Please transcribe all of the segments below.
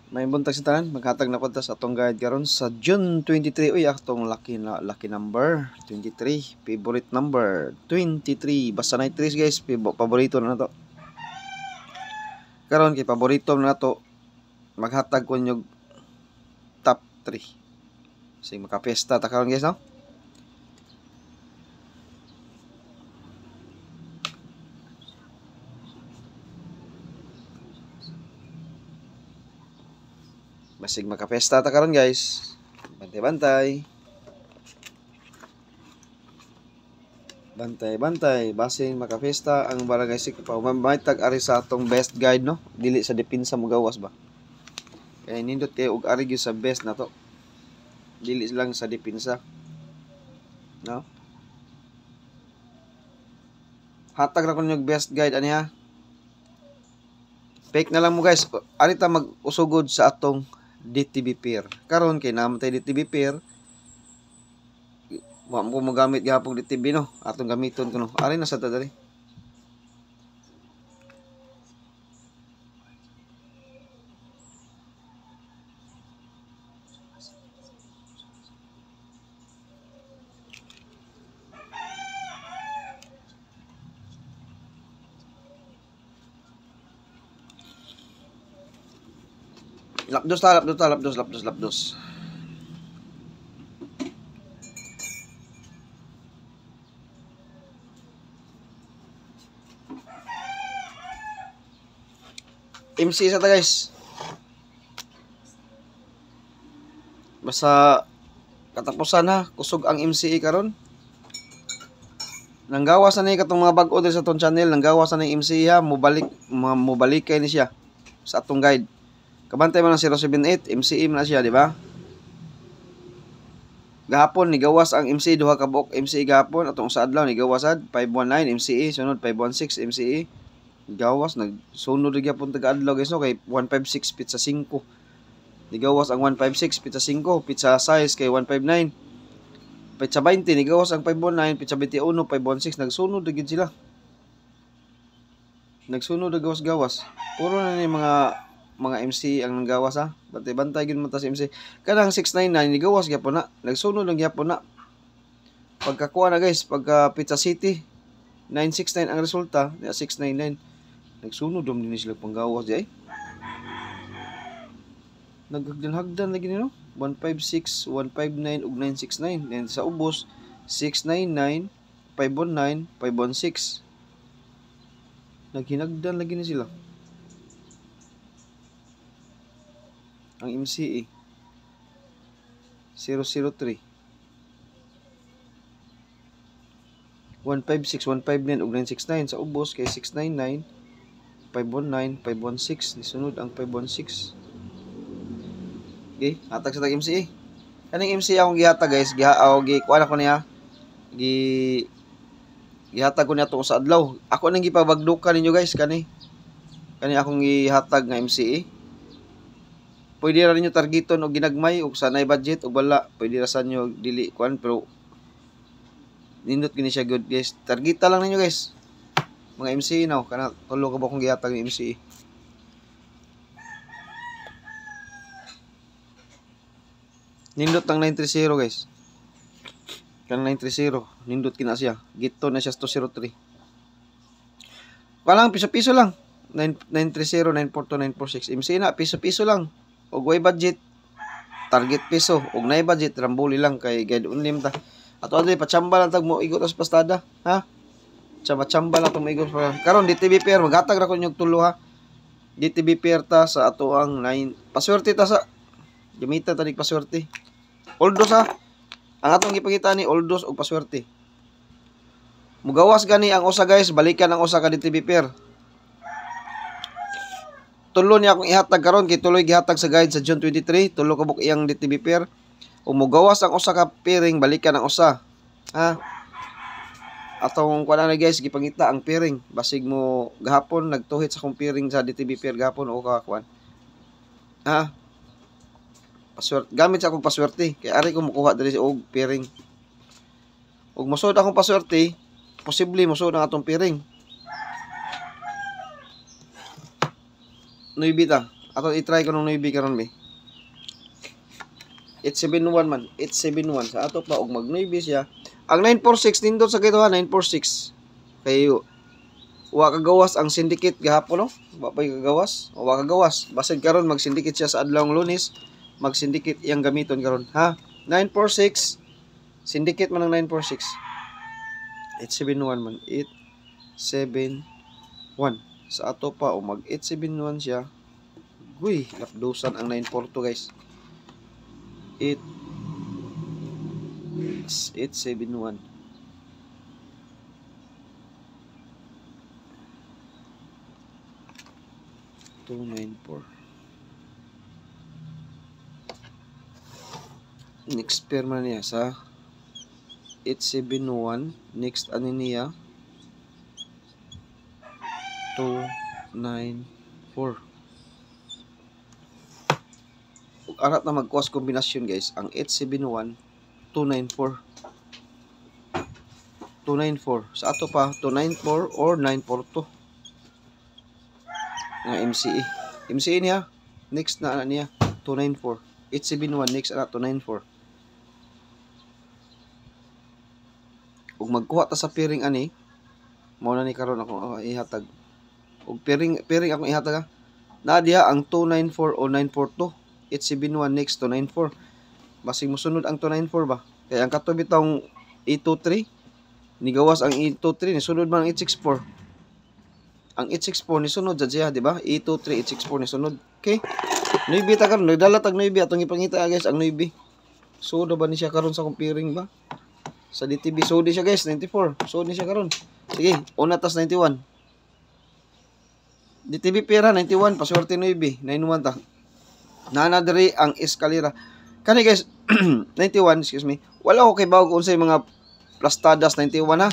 May buntag sa tanan, maghatag na ko ta sa atong guide karon sa June 23. Uy, atong lucky number 23, favorite number 23. Basta na 3 guys, paborito na to. Karon kay paborito na to, maghatag ko nyog top 3. Sing makapesta ta karon guys, no? Basig makapesta ta karon guys. Bantay-bantay. Bantay-bantay, basing makapesta ang barangay Sikpa. Mamaytag ari sa atong best guide, no? Dili sa depensa mo gawas ba. Kaya nindot kayo og ari gyud sa best na to. Dili lang sa depensa. No? Hatag ra ko yung best guide ani ha. Fake na lang mo guys. Ari ta mag-usugod sa atong DTB pair. Karon kay namatay DTB pair. Wa mo magamit gihapon DTB, no. Atong gamiton kuno. Ari na sa ta dali. Lapdos. MC sa ta guys. Basta katapusan na, kusog ang MCE karon. Nanggawas na ni katong mga bag-o sa atong channel, nanggawas na ni MCE ha, mubalik kay ni siya sa atong guide. Kabantay man ang 078, MCE man na siya, di ba? Gahapon ni gawas ang MCE, duha ka buok MCE gahapon, atong sa adlaw ni gawasad 519 MCE, sunod 516 MCE. Gawas nagsunod gyapon taga adlaw guys, no, kay 156 pizza 5. Nigawas ang 156 pizza 5, pizza size kay 159. Pizza 20 nigawas ang 519, pizza 21 516, nagsunod gyud sila. Nagsunod gawas. Puro na ni mga MC ang nanggawas ha. Bantay gyud man ta si MC. Kanang 699 nigawas gyapon na. Nagsunod lang gyapon na. Pagkakuha na guys, pagka Pizza City 969 ang resulta, 699. Nagsunod din sila panggawas di ay. Naghagdan lagi nino. 156, 159 ug 969. And sa ubos 699, 519, 516. Naghinagdan lagi ni sila. Ang MCE 003 156, 159 ug 969 sa ubos kay 699, 519, 516 nisunod ang 516. Okay, hatag sa tag MCE. Kaning MCE akong gihatag guys, kuha na ko niya. Gihatag ko niya to sa adlaw. Ako nang gipabagdukan ninyo guys kani akong gihatag nga MCE. Pwede ra ninyo targeton og ginagmay og sanay budget og wala. Pwede ra sa nyo dili kuan pero nindot gini siya good guys. Targeta lang ninyo guys. Mga MCE now kana tulo ka ba kung gihatag ni MCE. Nindot ang 930 guys. Kanang 930 nindot kina siya. Gito na siya 203. Walang piso-piso lang. 930 942 946 MCE na piso-piso lang. Og way budget target piso og nay budget rambuli lang kay guide unlim ta. Ato adlay pachamba lang tag mo igot as pastada, ha? Chamba lang tong igot pa. Karon DTB pair maghatag ra ko nyog tulo ha. DTB pair ta sa ato ang 9. Paswerte ta sa gamita ta nig paswerte. Oldos ha. Ang atong gipakita ni oldos og paswerte. Mugawas gani ang usa guys, balikan ang usa ka DTB pair. Tulo niya akong ihatag karon kay tuloy gihatag sa guide sa June 23, tulo ka buk iyang DTB pair. O mugawas ang usa ka pairing, balikan ang usa. Ha? Atong kuan na guys, gipangita ang pairing. Basig mo gahapon nagtuhit sa akong pairing sa DTB pair gahapon o ka kuan. Ha? Paswerte, gamit sa akong paswerte kay ari ko makuha diri og pairing. Ug mosud akong paswerte, posible mosud ang atong pairing. Nuibita, Ato i-try ko nung 9 karon be. 871 man, 871 sa ato pa og mag 9 siya. Ang 946 nindot sa kito ha, 946. Kay wa kagawas ang syndicate gahapon no. Wa pa kagawas, o wa kagawas. Basig karon mag-syndicate siya sa adlawng Lunes, mag-syndicate iyang gamiton karon ha. 946 syndicate man ang 946. 871 man, 871. Sa ato pa o mag 871 siya. Uy, lapdusan ang 942 guys. 871. Next pair man niya sa 871. Next ano niya 294. Arat na mag-cross kombinasyon guys ang 871 294 sa ato pa 294 or 942 nga MCE niya next na niya 294 871 next na 294 ug magkuha ta sa pairing ani mao na ni karon ako ihatag ug pairing ako ihatag na diha ang 294 o 942 871 next 294 basig mosunod ang 294 ba kaya ang kato bitong 823 nigawas ang 823 ni sunod man ang 864 ang 864 ni sunod siya di ba 823 864 ni sunod okay nuibi ta karon nagdala tag nuibi atong ipangita guys ang nuibi so do ba ni siya karon sa comparing ba sa DTB so di siya guys 94 so ni siya karon sige una tas 91 DTB pera 91 paswerte nuibi 91 ta nana diri ang eskalera kani guys 91 excuse me wala ko kay bawog unsay mga plastadas 91 ha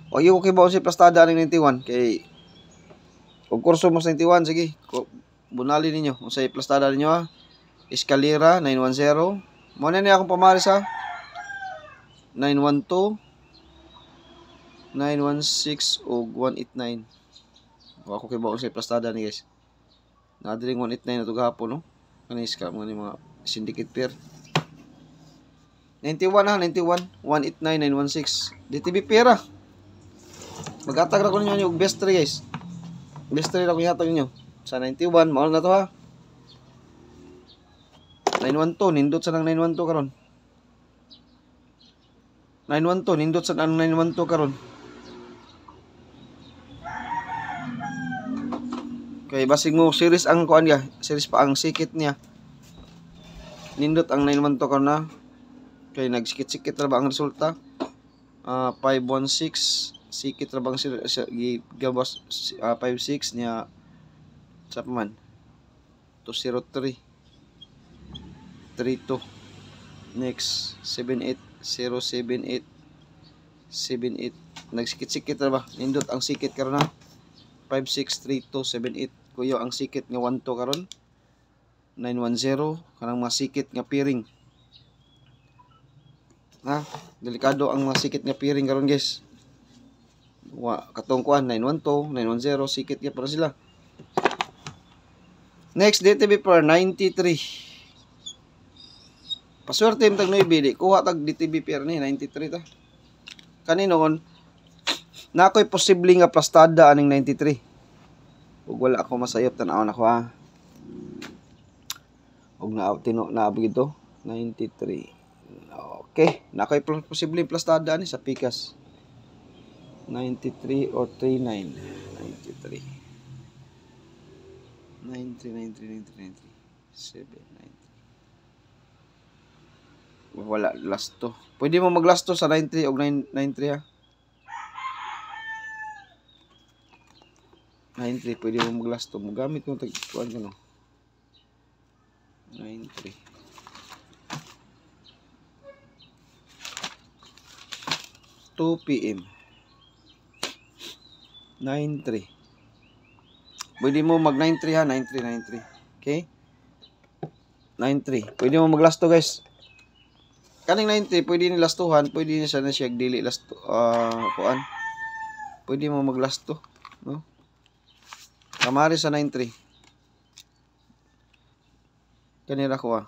wag ko kay bawog unsay plastada ning 91 kay og kurso mo 91 sige bunali ninyo unsay plastada ninyo ha eskalera 910 mo na ni akong pamari sa 912 916 ug 189 wag ko kay bawog unsay plastada ni guys nadring 189 na ito gahapon, no? Kanis ka mga syndicate pair. 91 ha, 91. 189, 916. DTB pera. Mag-atag na ko ninyo yung best 3 guys. Best 3 na ko ihatag ninyo. Sa 91, maul na to ha. 912, nindot sa nang 912 karon. 912, nindot sa nang 912 karon. Kay basig mo series ang kuan niya, series pa ang sikit niya. Nindot ang 912 karon na. Kay nagsikit-sikit ra ba ang resulta? 516 sikit ra bang gabas 56 niya sa man 203 32 next 78 078 78 nagsikit-sikit ra ba nindot ang sikit karon na 563278 kuyo ang sikit nga 12 karon 910 kanang mga sikit nga piring ha delikado ang mga sikit nga piring karon guys katong kuan 912 910 sikit nga para sila next DTB per 93 paswerte im tag 9 di kuha tag DTB per ni 93 ta kanino kon na ako'y posible nga plastada aning 93 ug wala ako masayop tan-aw nako ha ug naabot ito 93 okay na ako'y posible plastada ani sa pikas 93 or 39 93 93 wala last to pwede mo mag last to sa 93 og 93 ha 93 pwede mo mag-last to. Magamit mo tagpuan ko no. 93. 2 PM. 93. Pwede mo mag 93 ha, 93. Okay? 93. Pwede mo mag-last to guys. Kaning 93 pwede ni lastuhan, pwede ni sana siya dili last kuan. Pwede mo mag-last to, no? Kamari sa 93. Kanira ko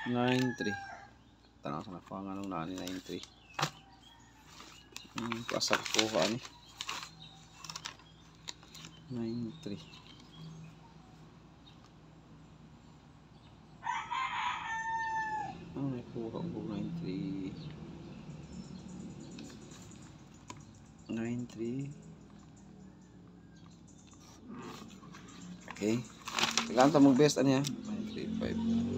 93. Tanang sa nakuha nga nung 93. Pasak ko ni 93. May kuha ko 93. 93. Okay. Kailangan ta mong best ano yan? 935.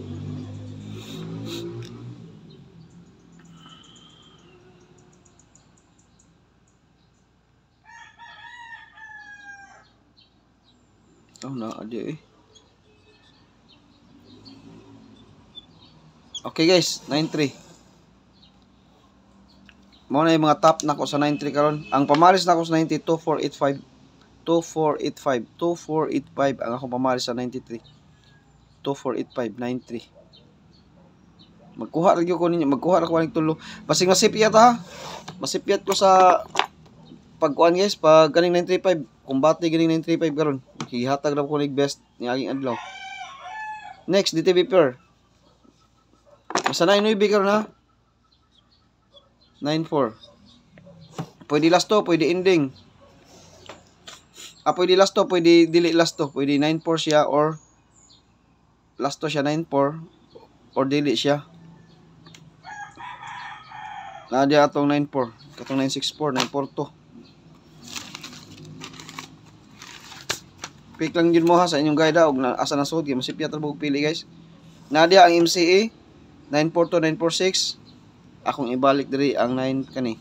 Oh, na adi Okay guys, 93. Mo na yung mga top na ko sa 93 karon. Ang pamaris na ko sa 90 2485. 2485 ang akong pamaris sa 93. 2485 93. Magkuha ra gyud ko ninyo, magkuha ra ko ning tulo. Basig masipyat ha. Masipyat ko sa pagkuan guys, pag kaning 935, kumbati ganing 935 karon. Gihatag ra ko ning best ni aging adlaw. Next, DTV Pure. Masanay no ibig karon ha. 94. Pwede last to, pwede ending. Pwede last to, pwede dili last to. Pwede 94 siya or last to siya 94 or dili siya. Nadia atong 94, katong 964, 942. Pick lang yun mo ha sa inyong guide og asa na sud, masipya tra pili guys. Nadia ang MCA 942, 946. Akong ibalik diri ang 9 kani.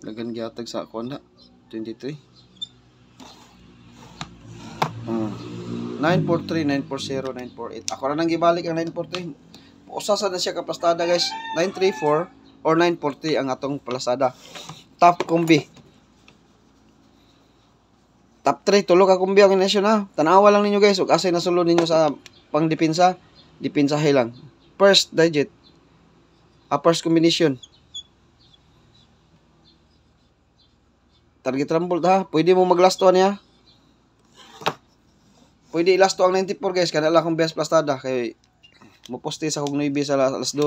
Lagan gihatag sa ako na 23. 943, 940, 948. Ako ra nang gibalik ang 943. Usa sa na siya ka plastada guys. 934 or 940 ang atong plastada. Top kombi. Top 3 tulo ka kombi ang inasyon ha. Tanawa lang ninyo guys ug asay nasulod ninyo sa pangdepensa. Depensahe lang. First digit. First combination. Target rumble ha. Pwede mo maglasto niya. Pwede ilasto ang 94 guys. Kana lang akong best plastada. Kay muposte sa kong 9 sa alas 2.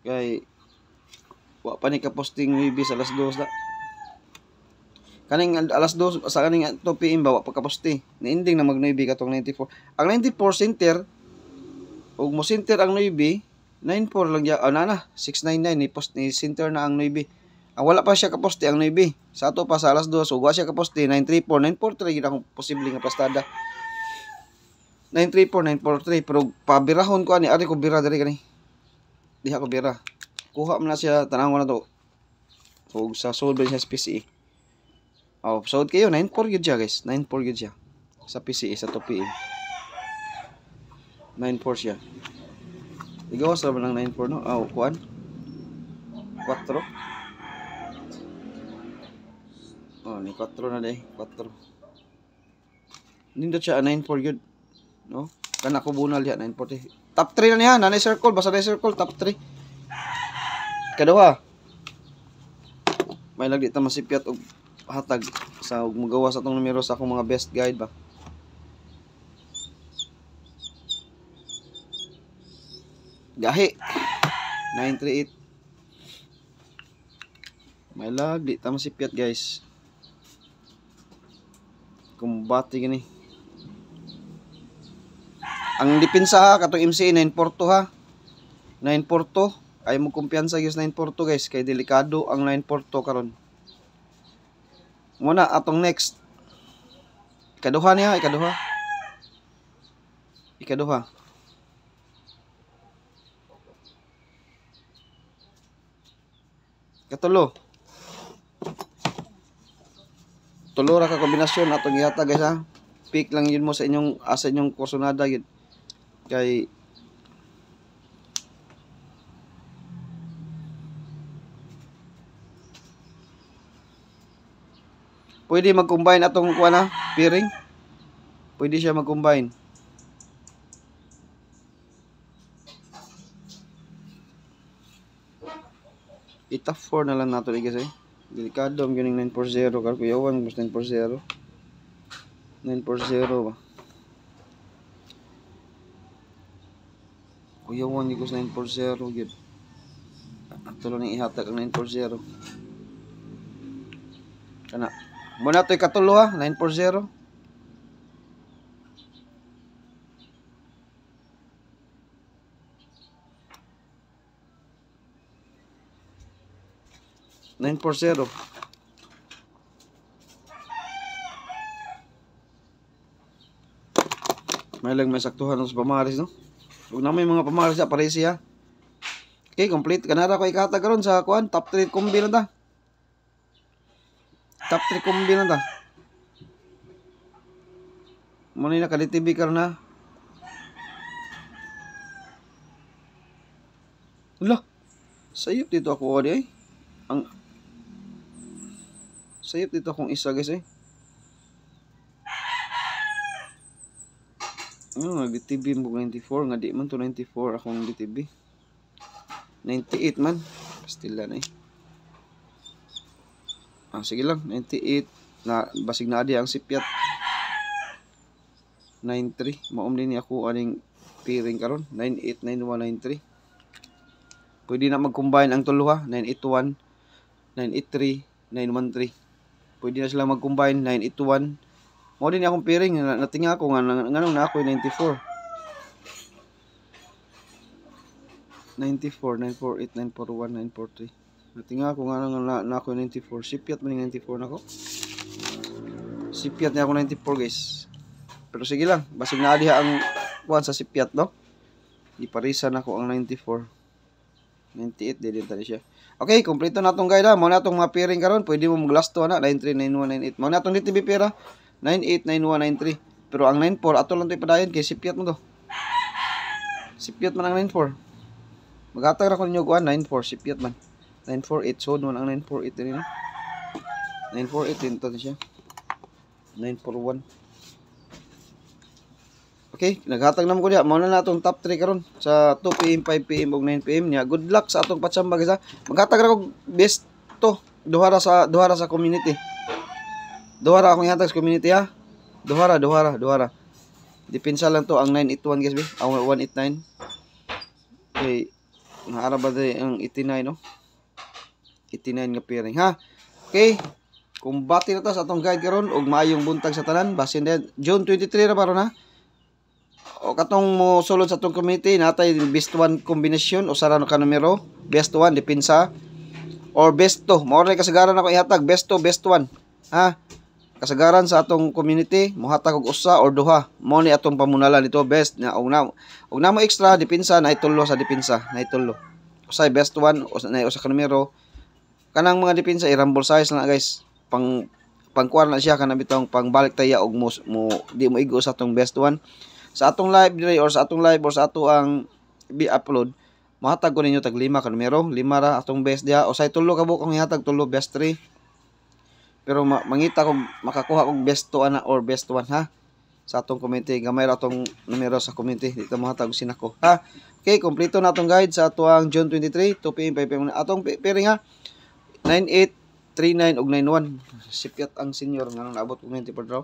Kay wa pa ni ka-posting 9 sa alas 2 da. Kaning alas 2 sa kaning 2 PM ba wa pa ka-poste. Ni-ending na mag 9 katong 94. Ang 94 center ug mo center ang 9 94 lang ya. Na 699 ni post ni center na ang 9. Ang wala pa siya ka-poste ang 9. Sa ato pa sa alas 2 so wa siya ka-poste 934 943 gid akong posible nga plastada. 934 943 pero pabirahon ko ani ari ko bira diri kani. Diha ko bira. Kuha man na siya tanawon na to. Ug sa solve siya sa PCE. Sod kayo 94 gyud siya guys. 94 gyud siya. Sa PCE sa 2 PM. 94 siya. Igawas ra man ng 94 no. Kuan. 4. Ni 4 na day, 4. Nindot siya 94 gyud. No? Kana ko bunal diha 940. Top 3 na niya, nanay circle, basta nanay circle top 3. Kaduha. May lagi ta masipyat og hatag sa og magawa sa tong numero sa akong mga best guide ba. Gahi. 938. May lagi ta masipyat guys. Kumbati gini. Ang depensa ha katong MCA 942 ha. 942 ay mo kumpiyansa gyud 942 guys kay delikado ang 942 karon. Muna atong next. Ikaduha niya, ikaduha. Ikaduha. Katulo. Tulo ra ka kombinasyon atong gihatag guys ha. Pick lang yun mo sa inyong kursonada yun. Kay pwede mag-combine atong kuha na pairing. Pwede siya mag-combine. Ita 4 na lang nato guys eh. Delikado ang gining 940 kar kuyawan mas 940. 940 ba. Kuyawan di ko sa 940 gid. Ato lang ihatag ang 940. Kana. Muna to'y katulo ha, 940. May lang may saktuhan sa pamaris no. Huwag na may mga pamaris sa parisi ha. Okay, complete. Kanara ko ikatag karon sa kuan top 3 kombi na ta. Top 3 kombi na ta. Muna na kaditibi karon na. Wala. Sayop dito ako odi ay. Ang sayop dito akong isa guys eh. Nag-TV mo 94 nga di man to 94 akong GTV. 98 man. Pastila na eh. Sige lang, 98 na basig na adi ang sipyat. 93 maom din ako aning piring karon 989193. Pwede na mag-combine ang tulo ha, 981, 983, 913. Pwede na sila mag-combine 981. Mo din akong piring natinga ko nga nganong na ako 94. 94 948 941 943. Natinga ko nga na ako 94. Sipiat man 94 nako. Sipiat niya ako 94 guys. Pero sige lang, basig na adiha ang kuan sa sipiat no. Iparisan ako ang 94. 98 din tali siya. Okay, kompleto na tong guide ha. Mo na tong mga pairing karon, pwede mo mag-lasto na 939198. Mo na tong DTB pera 989193. Pero ang 94 ato lang to ipadayon kay sipiat mo to. Sipiat man ang 94. Maghatag ra ko ninyo kuan 94 sipiat man. 948 so man ang 948 din no. 948 din to siya. 941. Okay, naghatag naman ko diya. Mao na natong top 3 karon sa 2 PM, 5 PM ug 9 PM niya. Good luck sa atong patsamba guys ha. Maghatag ra ko best to duhara sa community. Duhara akong ihatag sa community ha. Duhara. Depensa lang to ang 981 guys be. Ang 189. Okay, naara ba ang 89 no? 89 nga pairing ha. Okay. Kumbati na ta sa atong guide karon ug maayong buntag sa tanan. Basin din June 23 ra paron ha. O katong mo sulod sa atong community natay best 1 combination o sara no ka numero best 1 depensa or best 2 mao ray kasagaran ako ihatag best 2 best 1 ha kasagaran sa atong community mohatag og usa or duha mao ni atong pamunalan dito best na og na mo extra depensa na itulo sa depensa na itulo usay best 1 na usa ka numero kanang mga depensa i-rumble size na guys pangkuan na siya kanang bitong pangbalik taya og mo di mo igo sa atong best 1 sa atong live dire or sa atong live or sa ato ang bi-upload mahatag ko ninyo tag 5 ka numero 5 ra atong best dia o say tulo ka bukong ihatag tulo best 3 pero mangita kung makakuha kog best 2 ana or best 1 ha sa atong community gamay ra atong numero sa community dito mahatag sinako ha. Okay, kompleto na atong guide sa ato ang June 23 2 PM 5 PM atong pairing ha 9839 ug 91 sipiat ang senior nganong naabot og 90 per draw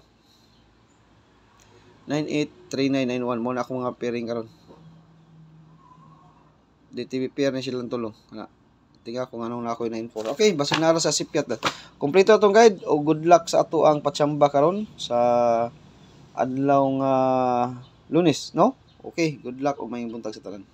983991 mo na ako mga pairing karon. DTV pair na silang tulo. Tinga ko anong na ako 94. Okay, basta nara sa sipiat na. Kompleto atong guide o good luck sa ato ang patsamba karon sa adlaw nga Lunes, no? Okay, good luck o may buntag sa tanan.